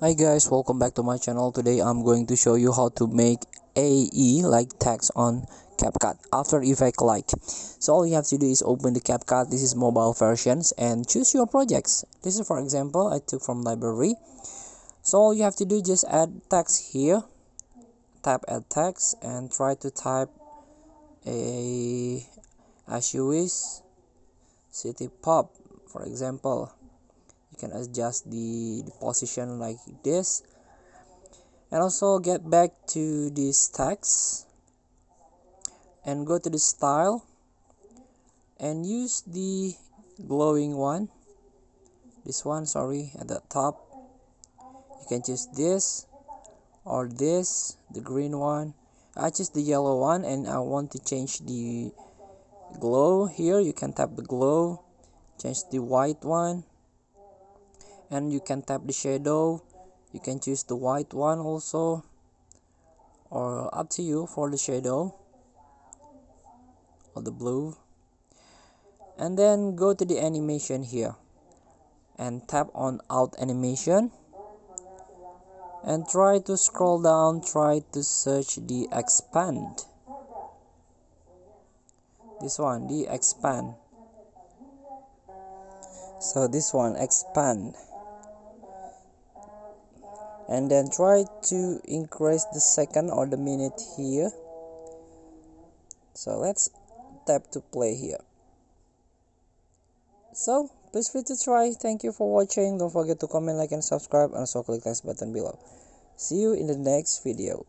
Hi guys, welcome back to my channel. Today I'm going to show you how to make AE like text on CAPCUT After Effect like. So all you have to do is open the CAPCUT. This is mobile versions and choose your projects. This is for example I took from library. So all you have to do is just add text here. Tap add text and try to type a as you wish city pop for example. You can adjust the position like this. And also get back to this text and go to the style and use the glowing one, this one, sorry, at the top. You can choose this or this, the green one. I choose the yellow one and I want to change the glow here. You can tap the glow, change the white one, and you can tap the shadow. You can choose the white one also, or up to you for the shadow or the blue. And then go to the animation here and tap on out animation and try to scroll down, try to search the expand, this one, the expand. So this one, expand, and then try to increase the second or the minute here. So let's tap to play here. So please free to try. Thank you for watching. Don't forget to comment, like, and subscribe, and also click the button below. See you in the next video.